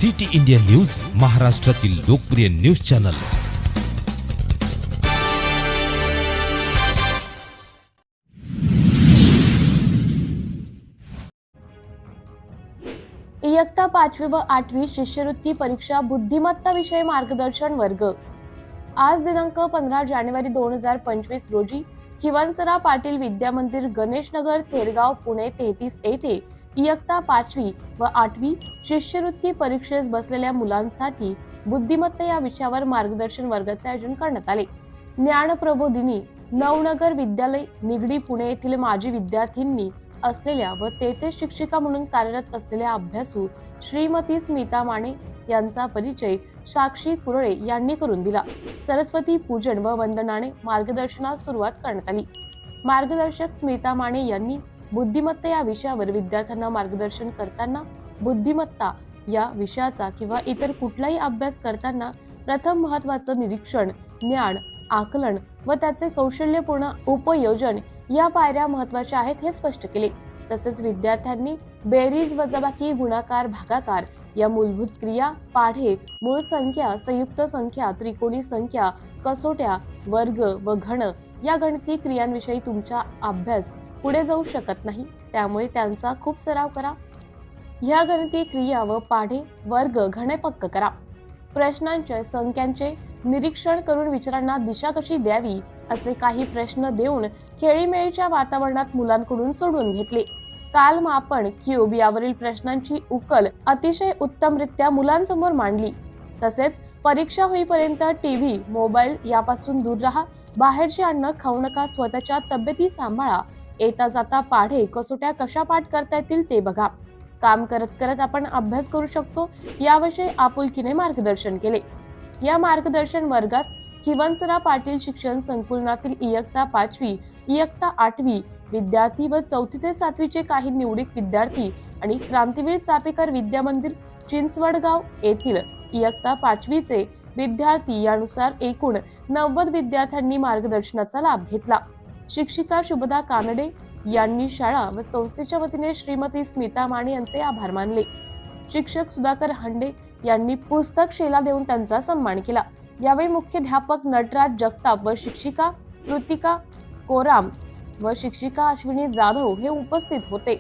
City India news, महाराष्ट्रातील लोकप्रिय news channel. इयत्ता 5वी व 8वी शिष्यवृत्ती परीक्षा बुद्धिमत्ता विषय मार्गदर्शन वर्ग। आज दिनांक 15 जानेवारी 2025 रोजी खिवणसरा पाटील विद्यामंदिर गणेशनगर थेरगाव पुणे 33 येथे इयत्ता 5वी व 8वी शिष्यवृत्ती परीक्षेस बसलेल्या मुलांसाठी बुद्धिमत्ता या विषयावर मार्गदर्शन वर्गाचे आयोजन करण्यात आले। ज्ञानप्रबोधिनी नवनगर विद्यालय निगडी पुणे येथील माजी विद्यार्थ्यांनी असलेल्या व तेथे शिक्षिका म्हणून कार्यरत असलेल्या अभ्यासू श्रीमती स्मिता माने यांचा परिचय साक्षी कुरळे यांनी करून दिला। सरस्वती पूजन व वंदनाने मार्गदर्शनास सुरुवात करण्यात आली। मार्गदर्शक स्मिता माने यांनी बुद्धिमत्ता या विषयावर विद्यार्थ्यांना मार्गदर्शन करताना बुद्धिमत्ता या विषयाचा किंवा इतर कुठलाही अभ्यास करताना प्रथम महत्त्वाचं निरीक्षण, ज्ञान, आकलन व त्याचे कौशल्यपूर्ण उपयोजन या पायऱ्या महत्त्वाच्या आहेत हे स्पष्ट केले। तसेच विद्यार्थ्यांनी बेरीज, वजाबाकी, गुणाकार, भागाकार या मूलभूत क्रिया, पाढे, मूळ संख्या, संयुक्त संख्या, त्रिकोणी संख्या, कसोट्या, वर्ग व घन या गणिती क्रियांविषयी तुमचा अभ्यास पुढे जाऊ शकत नाही, त्यामुळे त्यांचा खूप सराव करा। या गणिती क्रिया व पाढे, वर्ग, घने पक्क करा। प्रश्नांचे, संख्यांचे निरीक्षण करून विचारांना दिशा कशी द्यावी असे काही प्रश्न देऊन खेळीमेळीच्या वातावरणात मुलांकडून सोडवून घेतले। कालमापन, क्यूब यावरील प्रश्नांची उकल अतिशय उत्तमरित्या मुलांसमोर मांडली। तसेच परीक्षा होईपर्यंत टीव्ही, मोबाईल यापासून दूर राहा, बाहेरचे अन्न खाऊ नका, स्वतःच्या तब्येती सांभाळा, येता जाता पाढे, कसोट्या कशा पाठ करता येतील ते बघा, काम करत करत आपण अभ्यास करू शकतो याविषयी आपुलकीने मार्गदर्शन केले। या मार्गदर्शन वर्गास खिवणसरा पाटील शिक्षण संकुलातील इयत्ता 5वी, इयत्ता 8वी विद्यार्थी व 4थी ते 7वीचे काही निवडक विद्यार्थी आणि क्रांतीवीर चापेकर विद्यामंदिर चिंचवडगाव येथील इयत्ता 5वीचे विद्यार्थी यानुसार एकूण 90 विद्यार्थ्यांनी मार्गदर्शनाचा लाभ घेतला। शिक्षिका शुभदा कानडे यांनी शाळा व संस्थेच्या वतीने श्रीमती स्मिता माने यांचे आभार मानले। शिक्षक सुधाकर हंडे यांनी पुस्तक शेला देऊन त्यांचा सन्मान केला। यावेळी मुख्याध्यापक नटराज जगताप व शिक्षिका कृतिका कोराम व शिक्षिका अश्विनी जाधव हे उपस्थित होते।